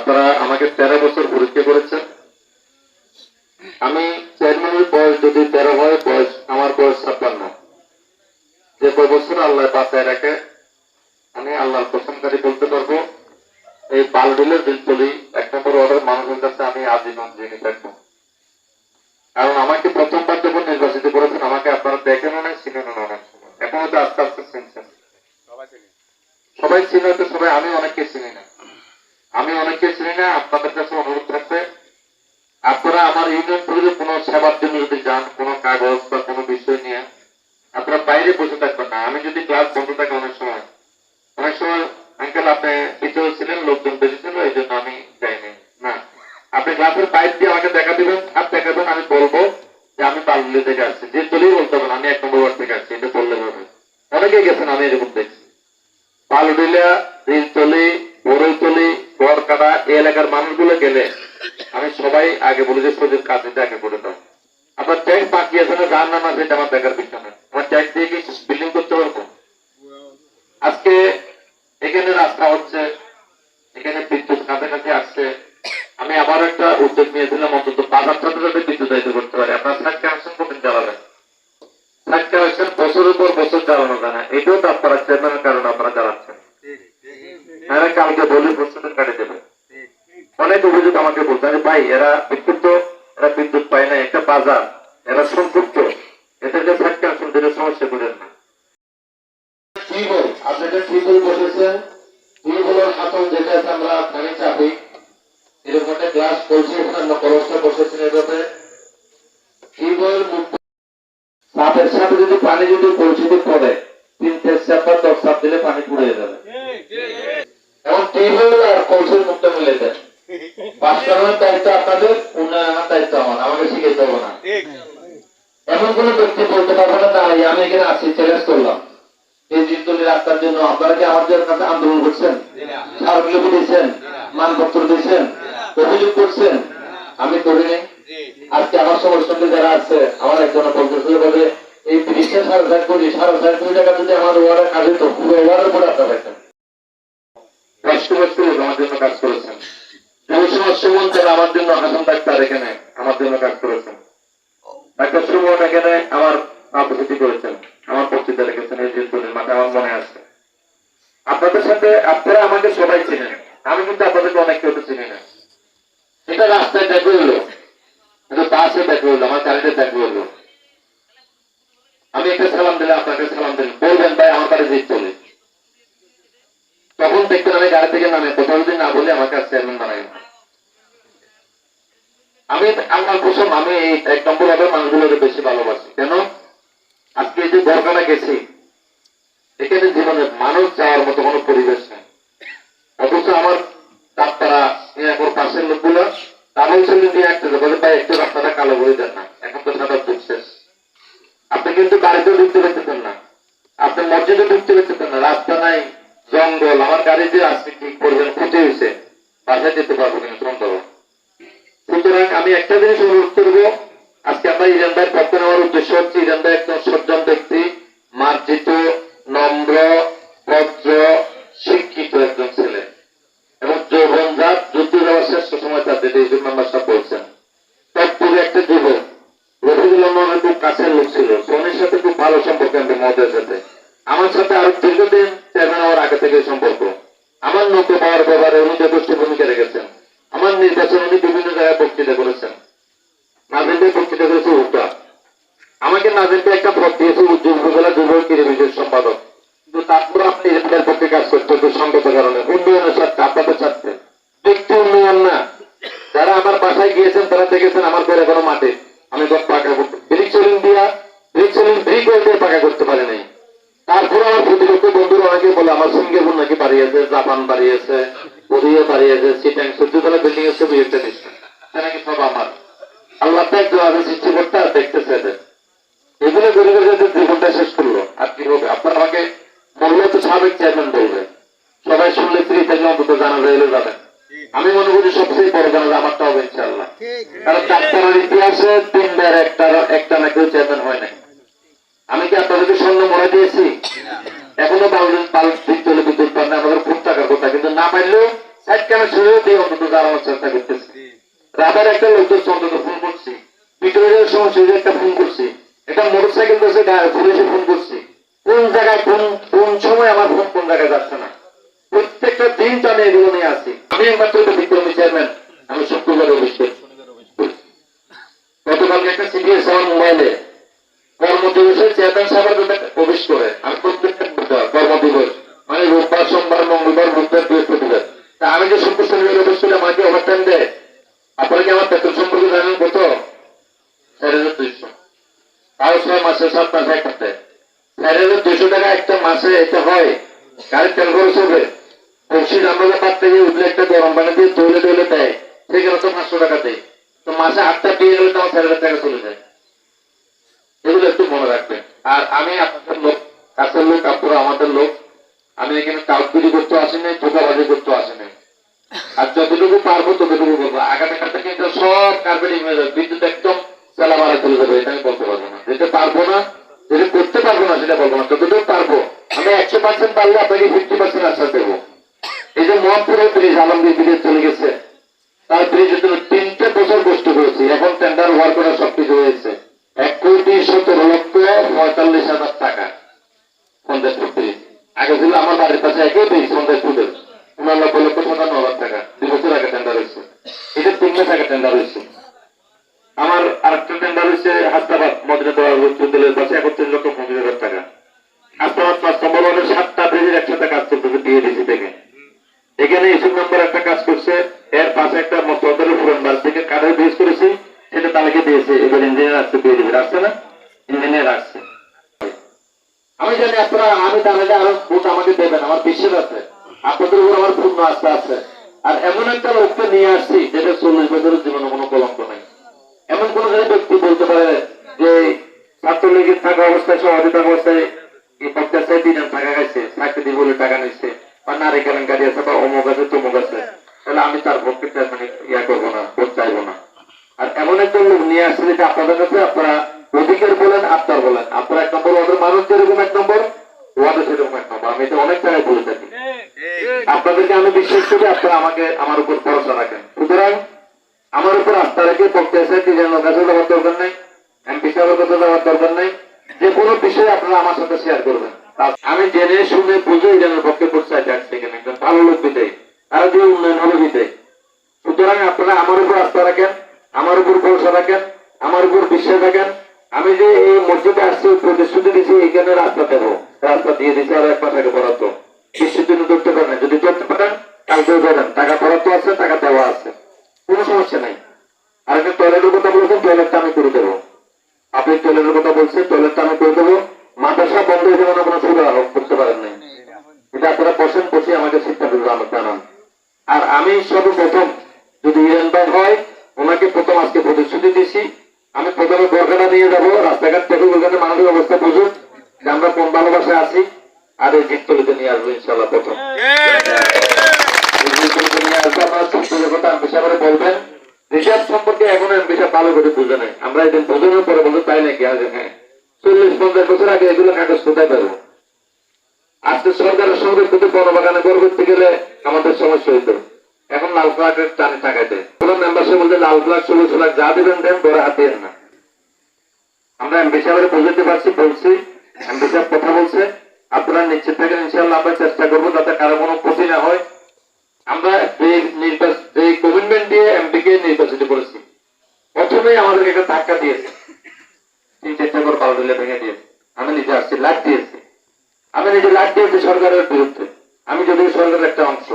আপনারা আমাকে 13 বছর পরীক্ষা করেছেন। আমি চেয়ারম্যানের বয়স যদি 13 হয়, আমার বয়স 56। যে কয় বছর আল্লাহ বাঁচায় রাখে, আমি আল্লাহর কসমকারী বলতে পারবো এই বালডিলের দিলতলি 1 নম্বর ওয়ার্ডের মানুষের কাছে আমি আজীবন ঋণী থাকবো। কারণ আমাকে প্রথমবার যখন নির্বাচিত করেছেন, আমাকে আপনারা দেখেনও নাই, চিনেনও না। অনেক সময় এখন হয়তো আস্তে আস্তে চিনছেন, সবাই চিনে হয়তো সবাই, আমি অনেককে চিনি না। আপনাদের কাছে অনুরোধ থাকবে, আপনারা আমার ইউনিয়ন পরিষদে কোনো সেবার জন্য যদি যান, কোনো কাগজ বা কোনো বিষয় নিয়ে, আপনারা বাইরে বসে থাকবেন না। আমি যদি ক্লাস বন্ধ থাকে অনেক সময় আঙ্কেল আপনি ভিতরে ছিলেন, লোকজন বেশি ছিল, এই জন্য আমি যাইনি না। আপনি ক্লাসের বাইরে দিয়ে আমাকে দেখা দিবেন, হাত দেখাবেন, আমি বলবো যে আমি বালুলি থেকে আসছি। যে তলেই বলতে হবে আমি 1 নম্বর ওয়ার্ড থেকে আসছি, এটা বললে হবে। অনেকেই গেছেন, আমি এরকম দেখছি। বালুডিলা, দিলতলি, বড়ইতলি, বরকাটা এই এলাকার মানুষগুলো গেলে আমি সবাই আগে বলি যে সজিব কাজটা আগে করে দাও। আপনার ট্যাক্স বাকি আছে না, যার নাম আছে, এটা আমার দেখার বিষয় না। আমার ট্যাক্স দিয়ে কি বিল্ডিং করতে পারবো? আজকে এখানে রাস্তা হচ্ছে, এখানে বিদ্যুৎ কাছাকাছি আসছে। আমি আবার একটা উদ্যোগ নিয়েছিলাম, অন্তত বাজার সাথে সাথে বিদ্যুতায়িত করতে পারে। আপনার সাইড কানেকশন করতে জ্বালাবেন, সাইড কানেকশন বছরের পর বছর জ্বালানো যায় না। এটাও তো আপনারা চেয়ারম্যানের কারণে আপনারা জ্বালাচ্ছেন। কালকে বলে প্রস্তুতের কাটে দেবে। অনেক অভিযোগ আমাকে বলতে হবে, ভাই এরা বিদ্যুৎ পায় না, একটা বাজার, এরা সম্পৃক্ত, এদেরকে সাইড কানেকশন দিলে সমস্যা করেন না। টিউবওয়েল, আপনি একটা টিউবওয়েল বসেছেন, টিউবওয়েলের হাতল যেটা আছে আমরা পানি চাপি, এরকম একটা গ্লাস বলছি, আমরা কলসটা বসেছেন। এভাবে টিউবওয়েল চাপের সাথে যদি পানি যদি কলসিতে পড়ে, 3 চাপ বা 10 চাপ দিলে পানি পুড়ে যাবে। এখন টিউবওয়েল আর কলসির মুখটা মিলে দেয়। বাস্তবায়নের দায়িত্ব আপনাদের, উন্নয়নের দায়িত্ব আমার, আমাকে শিখাইতে হবে না। এমন কোন ব্যক্তি বলতে পারবে না তাই আমি এখানে আসি, চ্যালেঞ্জ করলাম এই দিলতলি রাস্তার জন্য। আপনারা কি আমাদের কাছে আন্দোলন করছেন, স্মারকলিপি দিয়েছেন, মানপত্র দিয়েছেন, অভিযোগ করছেন? আমি করিনি। আজকে আমার সবার সঙ্গে যারা আছে, আমার একজন বলতেছিল বলে এই 30 সাড়ে 60 টাকা যদি আমার ওয়ার্ডের কাজে তো পুরো ওয়ার্ডের উপরে আপনারা রাখেন। আমার জন্য কাজ করেছেন, যুব সমাজ সুমন যারা আমার জন্য, হাসান ডাক্তার এখানে আমার জন্য কাজ করেছেন, ডাক্তার সুমন এখানে আমার উপস্থিতি করেছেন, আমার বক্তৃতা রেখেছেন এই দিলতলির মাঠে, আমার মনে আছে। আপনাদের সাথে আপনারা আমাকে সবাই চিনেন, আমি কিন্তু আপনাদেরকে অনেক কেউ চিনি না। এটা রাস্তায় দেখা হইলো, কিন্তু বাসে দেখা হইলো, আমার গাড়িতে দেখা হইলো, আমি একটা সালাম দিলে আপনাকে সালাম দিলেন, বলবেন ভাই আমার বাড়ি দিলতলি, তখন দেখবেন আমি গাড়ি থেকে নামে কোথাও যদি না বলে আমাকে চেয়ারম্যান বানাই। আমি আমার প্রথম আমি এই 1 নম্বর ওয়ার্ডের মানুষগুলোকে বেশি ভালোবাসি। কেন? আজকে এই যে বরকাটা গেছি, এখানে জীবনে মানুষ যাওয়ার মতো কোনো পরিবেশ নেই, অথচ আমার তারা পাশের লোকগুলো তারাও ছেলে দিয়ে একটা বলে ভাই একটু রাস্তাটা কালো করে দেন না, এখন তো সাদা যুগ শেষ। আপনি কিন্তু বাড়িতেও ঢুকতে পেতেছেন না, আপনি মসজিদে ঢুকতে পেতেছেন না, রাস্তা নাই, জঙ্গল। আমার গাড়ি দিয়ে আজকে কি করবেন, ক্ষতি হয়েছে, বাসায় যেতে পারবো কিনা জঙ্গল। সুতরাং আমি একটা জিনিস অনুরোধ করবো, আজকে আমরা ইরান ভাইয়ের পক্ষ নেওয়ার উদ্দেশ্য হচ্ছে, ইরান ভাই একজন সজ্জন ব্যক্তি, মার্জিত, নম্র, ভদ্র, শিক্ষিত একজন ছেলে এবং যৌবনজাত, যুদ্ধ যাওয়ার শ্রেষ্ঠ সময় তাদের এই জন্য আমরা সব বলছেন। তৎপূর্বে একটা যুবক রফিকুল্লাহ খুব কাছের লোক ছিল, সোনির সাথে খুব ভালো সম্পর্ক, আমি মদের সাথে, আমার সাথে আরো দীর্ঘদিন চেয়ারম্যান হওয়ার আগে থেকে সম্পর্ক। আমার নৌকো পাওয়ার ব্যাপারে উনি যথেষ্ট ভূমিকা রেখেছেন। আমার নির্বাচন উনি বিভিন্ন জায়গায় বক্তৃতা করেছেন, নাজিমকে বক্তৃতা করেছে উল্টা, আমাকে নাজিমকে একটা পদ দিয়েছে যুববেলা যুব ক্রীড়া বিষয়ের সম্পাদক, কিন্তু তারপরে আপনি এর পক্ষে কাজ করতে হচ্ছে সঙ্গত কারণে, উন্নয়নের স্বার্থে, আপনাদের স্বার্থে, ব্যক্তি উন্নয়ন না। যারা আমার বাসায় গিয়েছেন তারা দেখেছেন আমার ঘরে কোনো মাঠে আমি পাকা করতে ব্রিকচলিং দিয়ে পাকা করতে পারি নাই। তারপরে আমার প্রতিপক্ষ বন্ধুরা অনেকে বলে আমার সিঙ্গাপুর নাকি বাড়িয়েছে, জাপান বাড়িয়েছে, কোরিয়া বাড়িয়েছে, চিটাং 14 তলা বিল্ডিং এর ছবি একটা দিচ্ছে, নাকি সব আমার। আল্লাহ সৃষ্টি করতে আর দেখতেছে এগুলো গরিবের যাতে জীবনটা শেষ করলো, আর কি হবে? আপনার আমাকে বললে তো সাবেক চেয়ারম্যান বলবে, সবাই শুনলে ফ্রি থাকলে অন্তত জানা যাইলে যাবেন। আমি মনে করি সবচেয়ে বড় জানা আমারটা হবে ইনশাআল্লাহ, কারণ ডাক্তারের ইতিহাসে 3বার একটা না কেউ চেয়ারম্যান হয় নাই। আমি কি আপনাদেরকে স্বর্ণ মনে দিয়েছি? এখনো দিলতলি বিদ্যুৎ পান আমাদের খুব টাকার কথা, কিন্তু না পাইলেও সাইড কেন শুরু দিয়ে অন্তত দাঁড়ানোর চেষ্টা করতেছি। রাতের একটা লোকদের অন্তত ফোন করছি, পিটুরের সময় শুরু একটা ফোন করছি, একটা মোটরসাইকেল বসে পুলিশে ফোন করছি। কোন জায়গায় কোন সময় আমার ফোন কোন জায়গায় যাচ্ছে না, প্রত্যেকটা দিন তো আমি এগুলো নিয়ে আসি। আমি একমাত্র বিক্রমী চেয়ারম্যান, আমি শুক্রবার অফিস করছি। গতকালকে একটা সিডিএস আমার মোবাইলে কর্মদিবসের চেয়ারম্যান সাহেবের প্রবেশ করে আমি প্রত্যেকটা কর্মদিবস মানে রোববার, সোমবার, মঙ্গলবার, বুধবার, বৃহস্পতিবার। তা আমি যে শুক্র শনিবার অফিস করে আমাকে ওভারটাইম দেয়। আপনারা কি আমার বেতন সম্পর্কে জানেন কত? 4,200। তাও 6 মাসে 7 মাসে একটা দেয়। 4,200 টাকা একটা মাসে এটা হয়। গাড়ির তেল খরচ হবে। পড়শির আমরা পাত থেকে উঠলে একটা গরম পানি দিয়ে দৌলে দৌলে দেয়, সেখানে তো 500 টাকা দেয়। তো মাসে 8টা পেয়ে গেলে তো আমার 4,000 টাকা চলে যায়। এগুলো একটু মনে রাখবেন। আর আমি আপনাদের লোক, কাছের লোক, আপনারা আমাদের লোক। আমি এখানে কাউটগুলি করতে আসি নাই, ধোকাবাজি করতে আসি নাই। আর যতটুকু পারবো ততটুকু করবো। আগামীকাল থেকে কিন্তু সব কার্পেটিং হয়ে যাবে, বিদ্যুৎ একদম চালা মারা চলে যাবে, এটা আমি বলতে পারবো না। যেটা পারবো না, যেটা করতে পারবো না সেটা বলবো না। যতটুকু পারবো আমি 100% পারলে আপনাকে 50% আশ্বাস দেবো। এই যে মোহাম্মপুরের ব্রিজ, আলমগীর ব্রিজ চলে গেছে, তার ব্রিজের জন্য 3টে বছর কষ্ট করেছি। এখন টেন্ডার ওয়ার্ক করা সবকিছু হয়েছে। 1,17,45,000 টাকা সন্দেশপুর ব্রিজ। আগে ছিল আমার বাড়ির পাশে একই ব্রিজ সন্দেশপুরের 99,57,000 টাকা 2 বছর আগে টেন্ডার হয়েছে। এটা 3 মাস আগে টেন্ডার হয়েছে। আমার আরেকটা টেন্ডার হয়েছে হাসনাবাদ মদিনাতুল বিদ্যালয়ের পাশে 31,25,000 টাকা। হাসনাবাদ 5 নম্বর ওয়ার্ডের 7টা ব্রিজের একসাথে কাজ করতেছে বিএডিসি থেকে। এখানে ইস্যু নাম্বার একটা কাজ করছে, এর পাশে একটা মতবাদের ফুরনবার থেকে কাঠের ব্রিজ করেছি, সেটা তালিকা দিয়েছে। এবার ইঞ্জিনিয়ার আসছে, বিএডিসি আসছে না, ইঞ্জিনিয়ার আসছে। আমি জানি আপনারা, আমি তাহলে আরো ভোট আমাকে দেবেন, আমার বিশ্বাস আছে আপনাদের উপর আমার পূর্ণ আস্থা আছে। আর এমন একটা লোককে নিয়ে আসছি যেটা 40 বছরের জীবনে কোনো কলঙ্ক নাই। এমন কোন ব্যক্তি বলতে পারে যে ছাত্রলীগের থাকা অবস্থায়, সভাপতি থাকা অবস্থায় পঞ্চায়েত দিন টাকা গেছে, চাকরি দিয়ে বলে টাকা নিচ্ছে, বা নারী কেলেঙ্কারি আছে, বা অমুক আছে তমুক আছে, তাহলে আমি তার পক্ষে মানে ইয়া করবো না, ভোট চাইবো না। আর এমন একজন লোক নিয়ে আসছে যেটা আপনাদের কাছে আপনারা অধিকার বলেন, আপনার বলেন, আপনারা 1 নম্বর ওয়ার্ডের মানুষ যেরকম 1 নম্বর, ওয়ার্ডে সেরকম 1 নম্বর। আমি এটা অনেক জায়গায় বলে থাকি। আপনাদেরকে আমি বিশ্বাস করি, আপনারা আমাকে আমার উপর ভরসা রাখেন। সুতরাং আমার উপর আস্থা রেখে পঞ্চায়েতের ডিজাইনের কাছে যাওয়ার দরকার নাই, এমপি সাহেবের কাছে যাওয়ার দরকার নাই। যে কোনো বিষয়ে আপনারা আমার সাথে শেয়ার করবেন। আমি জেনে শুনে বুঝে ইরানের পক্ষে পৌঁছায় যাচ্ছি, এখানে একজন ভালো লোক বিদায়, তারা দিয়ে উন্নয়ন হবে বিদায়। সুতরাং আপনারা আমার উপর আস্থা রাখেন, আমার উপর ভরসা রাখেন, আমার উপর বিশ্বাস রাখেন। আমি যে এই মসজিদে আসছি, প্রতিশ্রুতি দিচ্ছি এখানে রাস্তা দেবো, রাস্তা দিয়ে দিচ্ছি আরো 1 মাস আগে বরাদ্দ। বৃষ্টির জন্য ধরতে পারেন, যদি ধরতে পারেন কালকেও দেবেন, টাকা বরাদ্দ আছে, টাকা দেওয়া আছে, কোনো সমস্যা নাই। আর একটা টয়লেটের কথা বলেছেন, টয়লেটটা আমি করে দেবো। আপনি টয়লেটের কথা বলছেন, টয়লেটটা আমি করে দেবো। মাদ্রাসা বন্ধ হয়ে যাবে না, কোনো সুবিধা করতে পারেন নাই, এটা আপনারা বসেন, বসে আমাকে শিক্ষা জানান। আর আমি সর্বপ্রথম যদি ইরান ভাই হয়, ওনাকে প্রথম আজকে প্রতিশ্রুতি দিয়েছি, আমি প্রথমে বরখাটা নিয়ে যাবো, রাস্তাঘাট থেকে ওখানে মানুষের অবস্থা বুঝুক যে আমরা কোন ভালোবাসায় আছি। আর এই জিততলিতে নিয়ে আসবো ইনশাল্লাহ প্রথম। নিয়ে আসবো, আপনারা সত্যের কথা এমপি সাহেব বলবেন। রিসার্চ সম্পর্কে এখন এমপি সাহেব ভালো করে বুঝে নেই, আমরা একদিন বোঝানোর পরে বলতে তাই নাকি আজ, হ্যাঁ 40-50 বছর আগে এগুলো কাগজ কোথায় পাবো? আজকে সরকারের সঙ্গে প্রতি বনবাগানে ঘর করতে গেলে আমাদের সমস্যা হইতো। এখন লাল ফ্লাগের টানে টাকা দেয়, কোনো মেম্বারশিপ বলতে লাল ফ্লাগ 16 লাখ যা দেবেন দেন, ধরে হাত দেন না। আমরা এমপি সাহেবের বুঝতে পারছি, বলছি, এমপি সাহেব কথা বলছে, আপনারা নিশ্চিত থাকেন ইনশাআল্লাহ আমরা চেষ্টা করবো যাতে কারো কোনো ক্ষতি না হয়। আমরা যে কমিটমেন্ট দিয়ে এমপি কে নির্বাচিত করেছি, প্রথমেই আমাদেরকে একটা ধাক্কা দিয়েছে, 3-4টা করে পাল্টে ভেঙে দিয়েছে। আমি নিজে আসছি, লাভ দিয়েছি, আমি নিজে লাভ দিয়েছি সরকারের বিরুদ্ধে। আমি যদিও সরকারের একটা অংশ,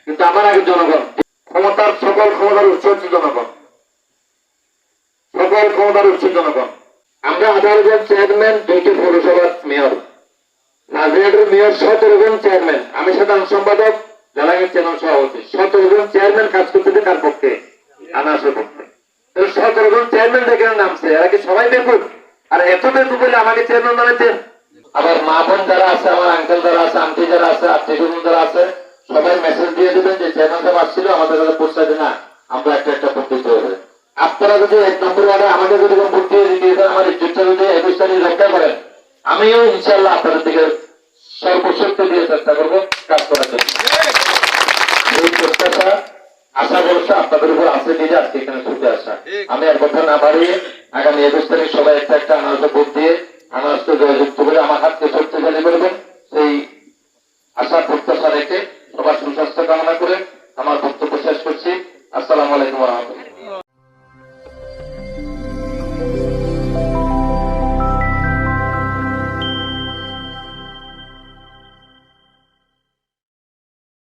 কিন্তু আমার আগে জনগণ, ক্ষমতার সকল ক্ষমতার উৎস হচ্ছে জনগণ, সকল ক্ষমতার উৎস জনগণ। আমরা 18 জন চেয়ারম্যান, 2টি পৌরসভার মেয়র, নাজিরহাটের মেয়র 17 জন চেয়ারম্যান, আমি সাধারণ সম্পাদক, জেলাগের চ্যানেল সভাপতি, 17 জন চেয়ারম্যান কাজ করতেছে কার পক্ষে? আনাসের পক্ষে। 17 জন চেয়ারম্যান দেখে নামছে, এরা কি সবাই বেকুব? আর এত বেকুব বলে আমাকে চেয়ারম্যান বানাইছেন। আবার মা বোন যারা আছে, আমার আঙ্কেল যারা আছে, আন্টি যারা আছে, আত্মীয় যারা আছে, সবাই মেসেজ দিয়ে দেবেন যে চেয়ারম্যান সাহেব আসছিল, আমাদের কাছে পৌঁছাতে না, আমরা একটা ভোট দিতে হবে। আপনারা যদি 1 নম্বর ওয়ার্ডে আমাকে যদি ভোট দিয়ে দিয়েছেন, আমার ইজ্জতটা যদি 21 তারিখ রক্ষা করেন, আমিও ইনশাআল্লাহ আপনাদের দিকে সর্বশক্তি দিয়ে চেষ্টা করবো কাজ করার জন্য। এই প্রত্যাশা আশা ভরসা আপনাদের উপর আছে দিলে আজকে এখানে ছুটে আসা। আমি আর কথা না বাড়িয়ে আগামী 21 তারিখ সবাই একটা আনারস ভোট দিয়ে আনারসকে জয়যুক্ত করে আমার হাতকে শক্তিশালী করবেন, সেই আশা প্রত্যাশা রেখে সবার সুস্বাস্থ্য কামনা করে আমার বক্তব্য শেষ করছি। আসসালামু আলাইকুম ওয়া রাহমাতুল্লাহ।